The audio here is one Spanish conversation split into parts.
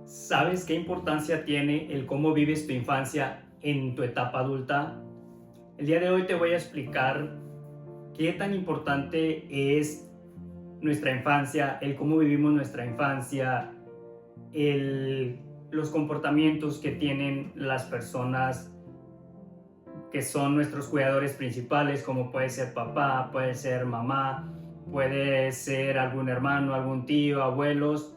¿Sabes qué importancia tiene el cómo vives tu infancia en tu etapa adulta? El día de hoy te voy a explicar qué tan importante es nuestra infancia, el cómo vivimos nuestra infancia, el, los comportamientos que tienen las personas que son nuestros cuidadores principales, como puede ser papá, puede ser mamá, puede ser algún hermano, algún tío, abuelos.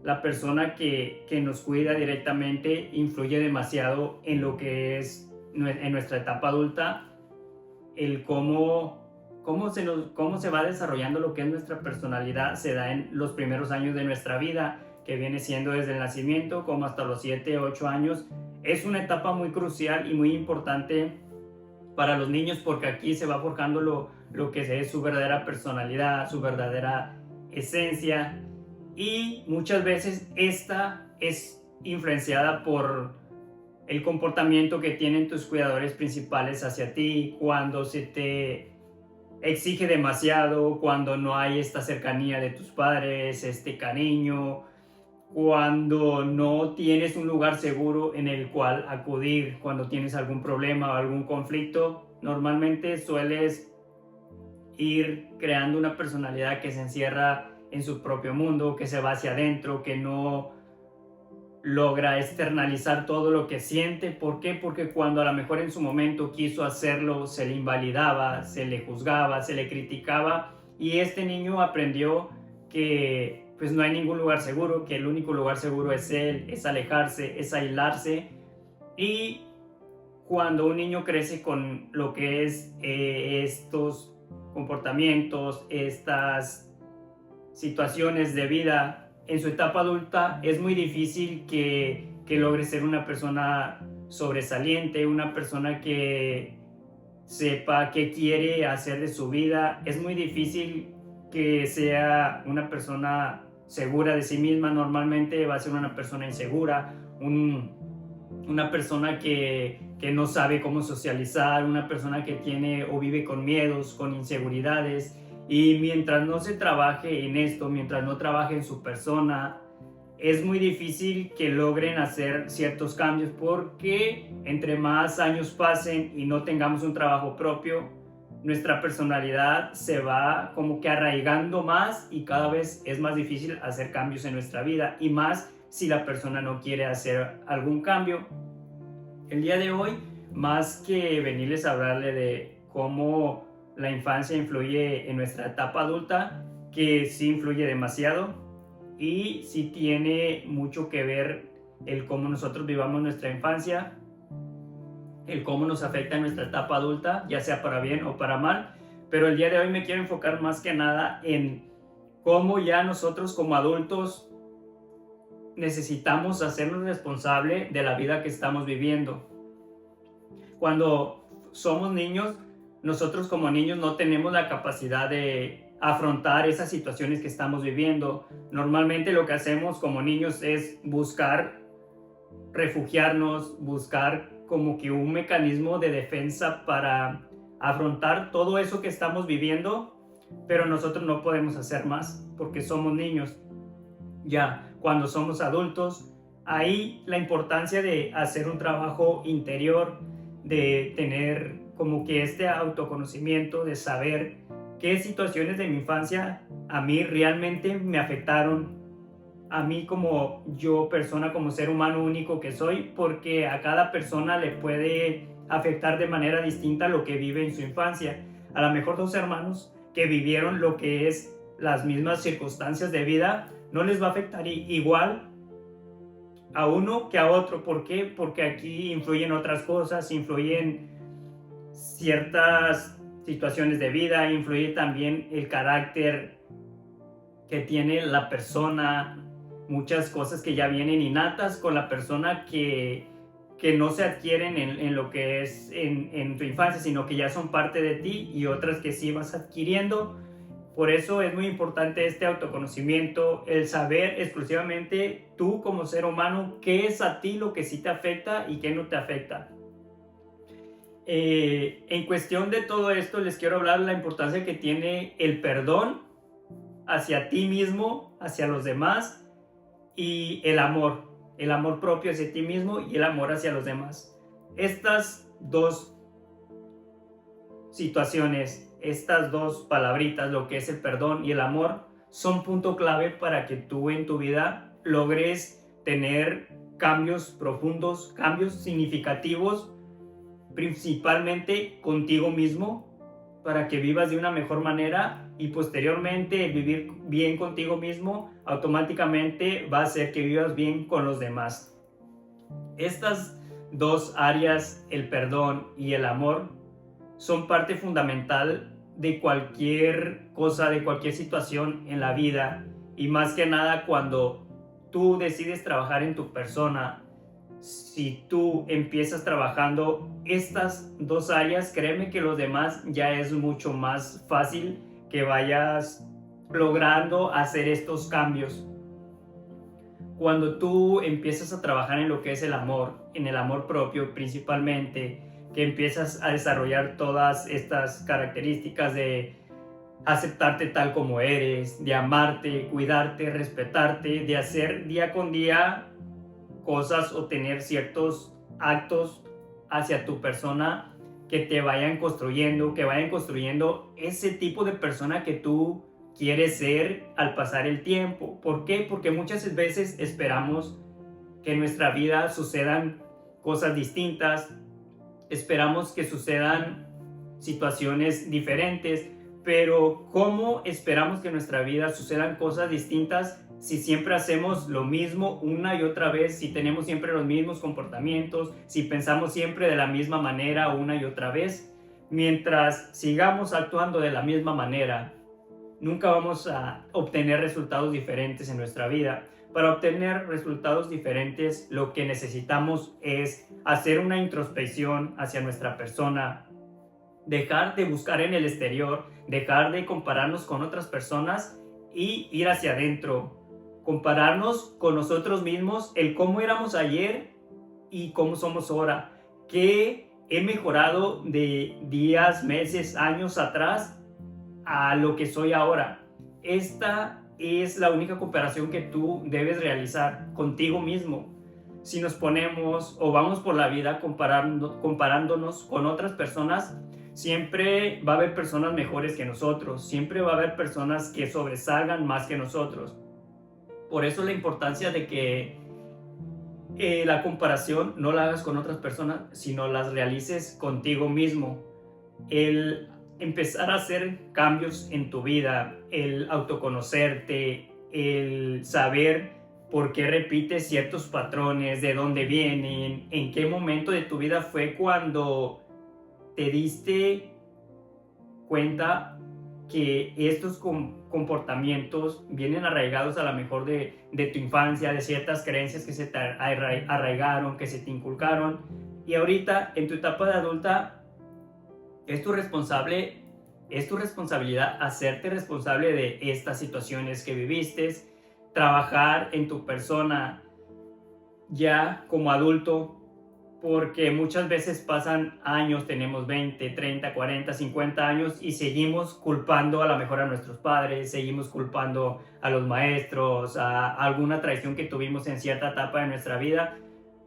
La persona que nos cuida directamente influye demasiado en lo que es en nuestra etapa adulta, el cómo se va desarrollando lo que es nuestra personalidad, se da en los primeros años de nuestra vida, que viene siendo desde el nacimiento como hasta los 7 8 años. Es una etapa muy crucial y muy importante para los niños, porque aquí se va forjando lo que es su verdadera personalidad, su verdadera esencia, y muchas veces esta es influenciada por el comportamiento que tienen tus cuidadores principales hacia ti, cuando se te exige demasiado, cuando no hay esta cercanía de tus padres, este cariño, cuando no tienes un lugar seguro en el cual acudir cuando tienes algún problema o algún conflicto. Normalmente sueles ir creando una personalidad que se encierra en su propio mundo, que se va hacia adentro, que no logra externalizar todo lo que siente. ¿Por qué? Porque cuando a lo mejor en su momento quiso hacerlo, se le invalidaba, se le juzgaba, se le criticaba, y este niño aprendió que pues no hay ningún lugar seguro, que el único lugar seguro es él, es alejarse, es aislarse. Y cuando un niño crece con lo que es estos comportamientos, estas situaciones de vida en su etapa adulta, es muy difícil que logre ser una persona sobresaliente, una persona que sepa qué quiere hacer de su vida. Es muy difícil que sea una persona segura de sí misma. Normalmente va a ser una persona insegura, una persona que no sabe cómo socializar, una persona que tiene o vive con miedos, con inseguridades. Y mientras no se trabaje en esto, mientras no trabaje en su persona, es muy difícil que logren hacer ciertos cambios, porque entre más años pasen y no tengamos un trabajo propio, nuestra personalidad se va como que arraigando más, y cada vez es más difícil hacer cambios en nuestra vida, y más si la persona no quiere hacer algún cambio. El día de hoy, más que venirles a hablarle de cómo la infancia influye en nuestra etapa adulta, que sí influye demasiado y sí tiene mucho que ver el cómo nosotros vivamos nuestra infancia, el cómo nos afecta en nuestra etapa adulta, ya sea para bien o para mal. Pero el día de hoy me quiero enfocar más que nada en cómo ya nosotros como adultos necesitamos hacernos responsable de la vida que estamos viviendo. Cuando somos niños, nosotros como niños no tenemos la capacidad de afrontar esas situaciones que estamos viviendo. Normalmente lo que hacemos como niños es buscar refugiarnos, buscar como que un mecanismo de defensa para afrontar todo eso que estamos viviendo, pero nosotros no podemos hacer más porque somos niños. Ya cuando somos adultos, ahí la importancia de hacer un trabajo interior, de tener como que este autoconocimiento, de saber qué situaciones de mi infancia a mí realmente me afectaron, a mí como yo persona, como ser humano único que soy, porque a cada persona le puede afectar de manera distinta lo que vive en su infancia. A lo mejor dos hermanos que vivieron lo que es las mismas circunstancias de vida, no les va a afectar igual a uno que a otro. ¿Por qué? Porque aquí influyen otras cosas, influyen ciertas situaciones de vida, influye también el carácter que tiene la persona, muchas cosas que ya vienen innatas con la persona que no se adquieren en lo que es en tu infancia, sino que ya son parte de ti, y otras que sí vas adquiriendo. Por eso es muy importante este autoconocimiento, el saber exclusivamente tú como ser humano qué es a ti lo que sí te afecta y qué no te afecta. En cuestión de todo esto, les quiero hablar de la importancia que tiene el perdón hacia ti mismo, hacia los demás, y el amor. el amor propio hacia ti mismo y el amor hacia los demás. Estas dos situaciones, estas dos palabritas, lo que es el perdón y el amor, son punto clave para que tú en tu vida logres tener cambios profundos, cambios significativos, principalmente contigo mismo, para que vivas de una mejor manera, y posteriormente el vivir bien contigo mismo automáticamente va a hacer que vivas bien con los demás. Estas dos áreas, el perdón y el amor, son parte fundamental de cualquier cosa, de cualquier situación en la vida, y más que nada cuando tú decides trabajar en tu persona. Si tú empiezas trabajando estas dos áreas, créeme que los demás ya es mucho más fácil que vayas logrando hacer estos cambios. Cuando tú empiezas a trabajar en lo que es el amor, en el amor propio principalmente, que empiezas a desarrollar todas estas características de aceptarte tal como eres, de amarte, cuidarte, respetarte, de hacer día con día cosas o tener ciertos actos hacia tu persona que te vayan construyendo, que vayan construyendo ese tipo de persona que tú quieres ser al pasar el tiempo. ¿Por qué? Porque muchas veces esperamos que en nuestra vida sucedan cosas distintas, esperamos que sucedan situaciones diferentes, pero ¿cómo esperamos que en nuestra vida sucedan cosas distintas si siempre hacemos lo mismo una y otra vez, si tenemos siempre los mismos comportamientos, si pensamos siempre de la misma manera una y otra vez? Mientras sigamos actuando de la misma manera, nunca vamos a obtener resultados diferentes en nuestra vida. Para obtener resultados diferentes, lo que necesitamos es hacer una introspección hacia nuestra persona, dejar de buscar en el exterior, dejar de compararnos con otras personas y ir hacia adentro, compararnos con nosotros mismos, el cómo éramos ayer y cómo somos ahora, qué he mejorado de días, meses, años atrás a lo que soy ahora. Esta es la única comparación que tú debes realizar contigo mismo. Si nos ponemos o vamos por la vida comparándonos con otras personas, siempre va a haber personas mejores que nosotros, siempre va a haber personas que sobresalgan más que nosotros. Por eso la importancia de que la comparación no la hagas con otras personas, sino las realices contigo mismo. El empezar a hacer cambios en tu vida, el autoconocerte, el saber por qué repites ciertos patrones, de dónde vienen, en qué momento de tu vida fue cuando te diste cuenta que estos comportamientos vienen arraigados a lo mejor de tu infancia, de ciertas creencias que se te arraigaron, que se te inculcaron, y ahorita en tu etapa de adulta es tu responsabilidad hacerte responsable de estas situaciones que viviste, trabajar en tu persona ya como adulto, porque muchas veces pasan años, tenemos 20, 30, 40, 50 años y seguimos culpando a lo mejor a nuestros padres, seguimos culpando a los maestros, a alguna traición que tuvimos en cierta etapa de nuestra vida,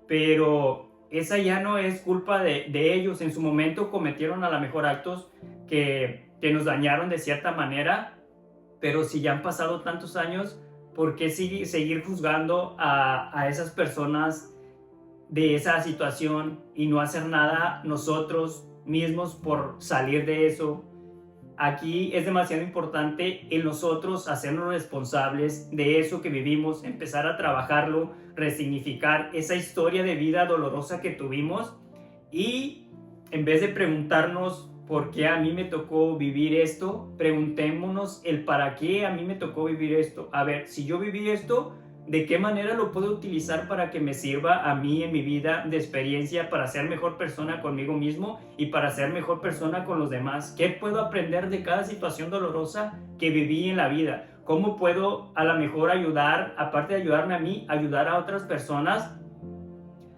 pero esa ya no es culpa de ellos. En su momento cometieron a lo mejor actos que nos dañaron de cierta manera, pero si ya han pasado tantos años, ¿por qué seguir juzgando a esas personas de esa situación y no hacer nada nosotros mismos por salir de eso? Aquí es demasiado importante en nosotros hacernos responsables de eso que vivimos, empezar a trabajarlo, resignificar esa historia de vida dolorosa que tuvimos, y en vez de preguntarnos por qué a mí me tocó vivir esto, preguntémonos el para qué a mí me tocó vivir esto. A ver, si yo viví esto, ¿de qué manera lo puedo utilizar para que me sirva a mí en mi vida de experiencia para ser mejor persona conmigo mismo y para ser mejor persona con los demás? ¿Qué puedo aprender de cada situación dolorosa que viví en la vida? ¿Cómo puedo a lo mejor ayudar, aparte de ayudarme a mí, ayudar a otras personas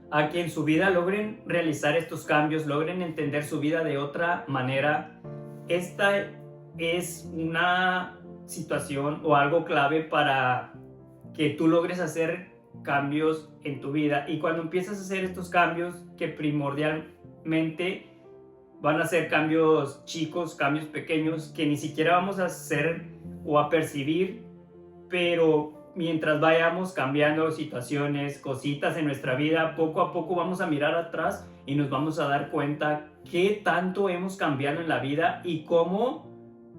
a que en su vida logren realizar estos cambios, logren entender su vida de otra manera? Esta es una situación o algo clave para que tú logres hacer cambios en tu vida. Y cuando empiezas a hacer estos cambios, que primordialmente van a ser cambios chicos, cambios pequeños, que ni siquiera vamos a hacer o a percibir, pero mientras vayamos cambiando situaciones, cositas en nuestra vida, poco a poco vamos a mirar atrás y nos vamos a dar cuenta qué tanto hemos cambiado en la vida y cómo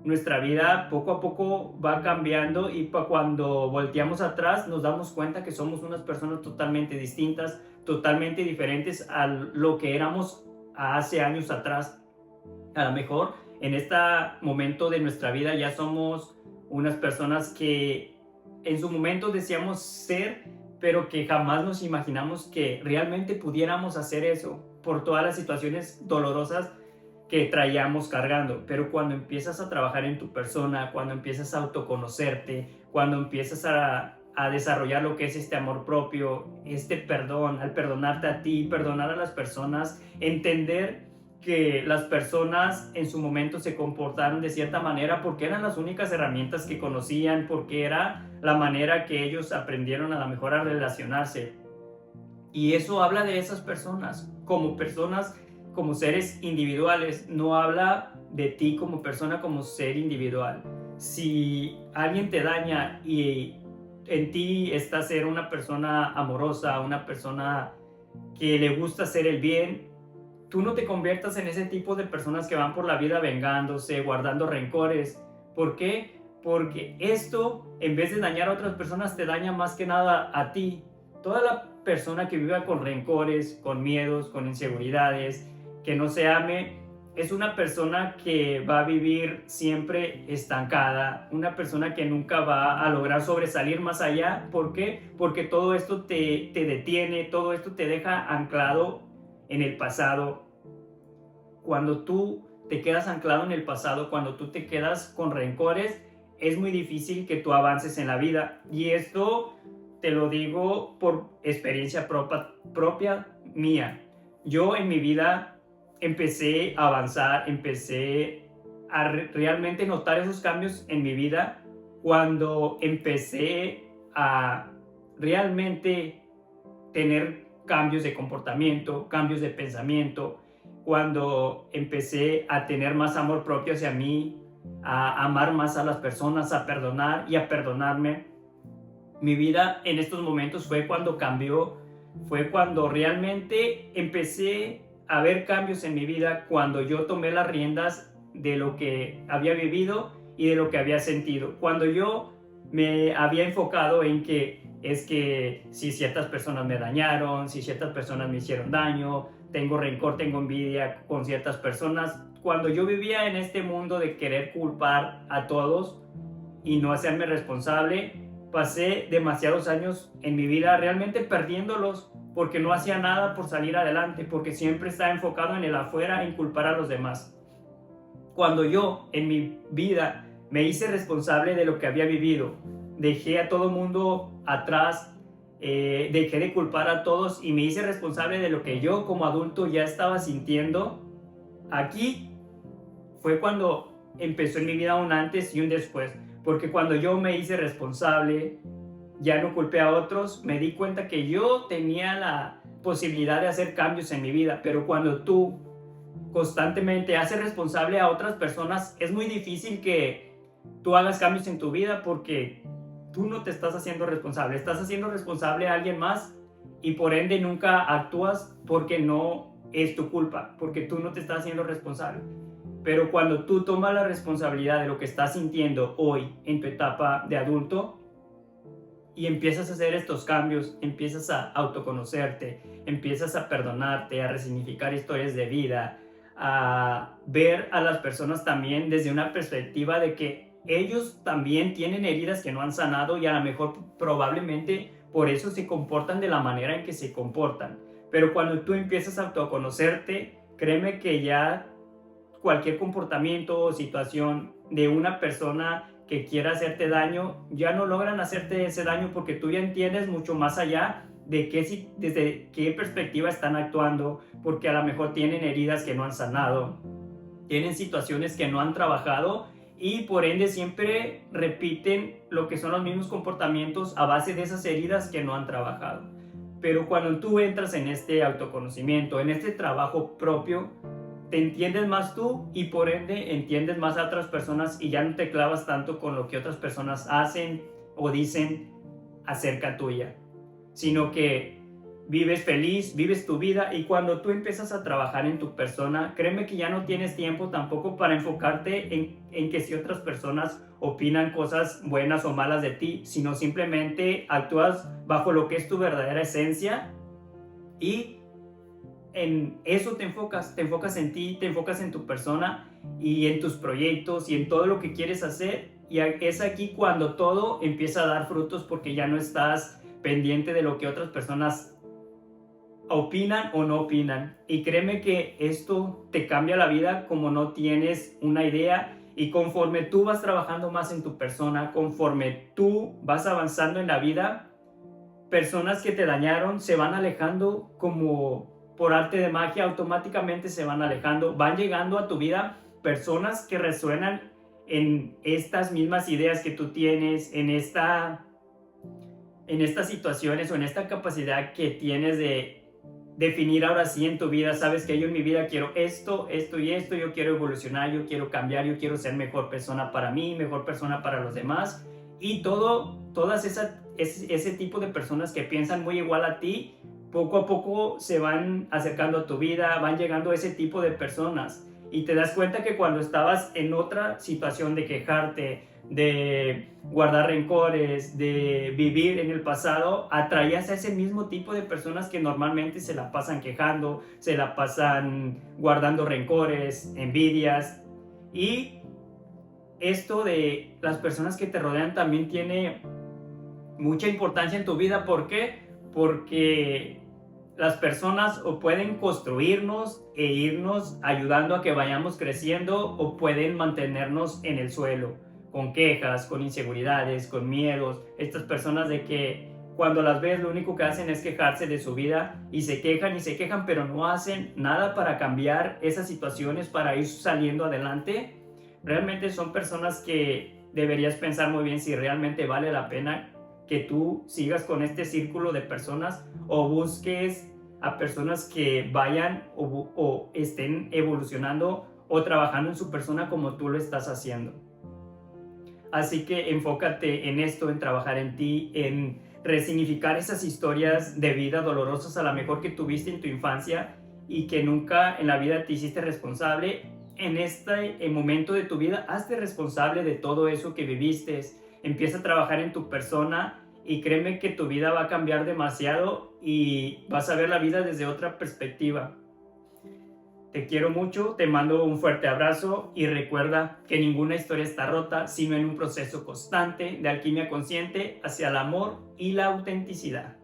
nuestra vida poco a poco va cambiando, y cuando volteamos atrás nos damos cuenta que somos unas personas totalmente distintas, totalmente diferentes a lo que éramos hace años atrás. A lo mejor en este momento de nuestra vida ya somos unas personas que en su momento deseamos ser, pero que jamás nos imaginamos que realmente pudiéramos hacer eso por todas las situaciones dolorosas que traíamos cargando. Pero cuando empiezas a trabajar en tu persona, cuando empiezas a autoconocerte, cuando empiezas a desarrollar lo que es este amor propio, este perdón, al perdonarte a ti, perdonar a las personas, entender que las personas en su momento se comportaron de cierta manera porque eran las únicas herramientas que conocían, porque era la manera que ellos aprendieron a lo mejor a relacionarse. Y eso habla de esas personas, como seres individuales, no habla de ti como persona, como ser individual. Si alguien te daña y en ti está ser una persona amorosa, una persona que le gusta hacer el bien, tú no te conviertas en ese tipo de personas que van por la vida vengándose, guardando rencores. ¿Por qué? Porque esto, en vez de dañar a otras personas, te daña más que nada a ti. Toda la persona que viva con rencores, con miedos, con inseguridades, que no se ame, es una persona que va a vivir siempre estancada, una persona que nunca va a lograr sobresalir más allá. ¿Por qué? Porque todo esto te detiene, todo esto te deja anclado en el pasado. Cuando tú te quedas anclado en el pasado, cuando tú te quedas con rencores, es muy difícil que tú avances en la vida. Y esto te lo digo por experiencia propia mía. Yo en mi vida empecé a avanzar, empecé a realmente notar esos cambios en mi vida cuando empecé a realmente tener cambios de comportamiento, cambios de pensamiento, cuando empecé a tener más amor propio hacia mí, a amar más a las personas, a perdonar y a perdonarme. Mi vida en estos momentos fue cuando cambió, fue cuando realmente empecé a ver cambios en mi vida, cuando yo tomé las riendas de lo que había vivido y de lo que había sentido. Cuando yo me había enfocado en que es que si ciertas personas me dañaron, si ciertas personas me hicieron daño, tengo rencor, tengo envidia con ciertas personas. Cuando yo vivía en este mundo de querer culpar a todos y no hacerme responsable, pasé demasiados años en mi vida realmente perdiéndolos porque no hacía nada por salir adelante, porque siempre estaba enfocado en el afuera, en culpar a los demás. Cuando yo en mi vida me hice responsable de lo que había vivido, dejé a todo mundo atrás, dejé de culpar a todos y me hice responsable de lo que yo como adulto ya estaba sintiendo, aquí fue cuando empezó en mi vida un antes y un después. Porque cuando yo me hice responsable, ya no culpé a otros, me di cuenta que yo tenía la posibilidad de hacer cambios en mi vida. Pero cuando tú constantemente haces responsable a otras personas, es muy difícil que tú hagas cambios en tu vida porque tú no te estás haciendo responsable. Estás haciendo responsable a alguien más y por ende nunca actúas porque no es tu culpa, porque tú no te estás haciendo responsable. Pero cuando tú tomas la responsabilidad de lo que estás sintiendo hoy en tu etapa de adulto y empiezas a hacer estos cambios, empiezas a autoconocerte, empiezas a perdonarte, a resignificar historias de vida, a ver a las personas también desde una perspectiva de que ellos también tienen heridas que no han sanado y a lo mejor probablemente por eso se comportan de la manera en que se comportan. Pero cuando tú empiezas a autoconocerte, créeme que ya cualquier comportamiento o situación de una persona que quiera hacerte daño, ya no logran hacerte ese daño porque tú ya entiendes mucho más allá de desde qué perspectiva están actuando, porque a lo mejor tienen heridas que no han sanado, tienen situaciones que no han trabajado y por ende siempre repiten lo que son los mismos comportamientos a base de esas heridas que no han trabajado. Pero cuando tú entras en este autoconocimiento, en este trabajo propio, te entiendes más tú y por ende entiendes más a otras personas y ya no te clavas tanto con lo que otras personas hacen o dicen acerca tuya, sino que vives feliz, vives tu vida, y cuando tú empiezas a trabajar en tu persona, créeme que ya no tienes tiempo tampoco para enfocarte en que si otras personas opinan cosas buenas o malas de ti, sino simplemente actúas bajo lo que es tu verdadera esencia y en eso te enfocas en ti, te enfocas en tu persona y en tus proyectos y en todo lo que quieres hacer, y es aquí cuando todo empieza a dar frutos porque ya no estás pendiente de lo que otras personas opinan o no opinan. Y créeme que esto te cambia la vida como no tienes una idea, y conforme tú vas trabajando más en tu persona, conforme tú vas avanzando en la vida, personas que te dañaron se van alejando como por arte de magia, automáticamente se van alejando, van llegando a tu vida personas que resuenan en estas mismas ideas que tú tienes, en estas situaciones o en esta capacidad que tienes de definir ahora sí en tu vida. Sabes que yo en mi vida quiero esto, esto y esto, yo quiero evolucionar, yo quiero cambiar, yo quiero ser mejor persona para mí, mejor persona para los demás, y todas ese tipo de personas que piensan muy igual a ti, poco a poco se van acercando a tu vida, van llegando a ese tipo de personas, y te das cuenta que cuando estabas en otra situación de quejarte, de guardar rencores, de vivir en el pasado, atraías a ese mismo tipo de personas que normalmente se la pasan quejando, se la pasan guardando rencores, envidias. Y esto de las personas que te rodean también tiene mucha importancia en tu vida. ¿Por qué? Porque las personas o pueden construirnos e irnos ayudando a que vayamos creciendo, o pueden mantenernos en el suelo con quejas, con inseguridades, con miedos. Estas personas de que cuando las ves lo único que hacen es quejarse de su vida y se quejan, pero no hacen nada para cambiar esas situaciones, para ir saliendo adelante. Realmente son personas que deberías pensar muy bien si realmente vale la pena que tú sigas con este círculo de personas, o busques a personas que vayan o estén evolucionando o trabajando en su persona como tú lo estás haciendo. Así que enfócate en esto, en trabajar en ti, en resignificar esas historias de vida dolorosas a lo mejor que tuviste en tu infancia y que nunca en la vida te hiciste responsable. En este momento de tu vida, hazte responsable de todo eso que viviste. Empieza a trabajar en tu persona y créeme que tu vida va a cambiar demasiado y vas a ver la vida desde otra perspectiva. Te quiero mucho, te mando un fuerte abrazo y recuerda que ninguna historia está rota, sino en un proceso constante de alquimia consciente hacia el amor y la autenticidad.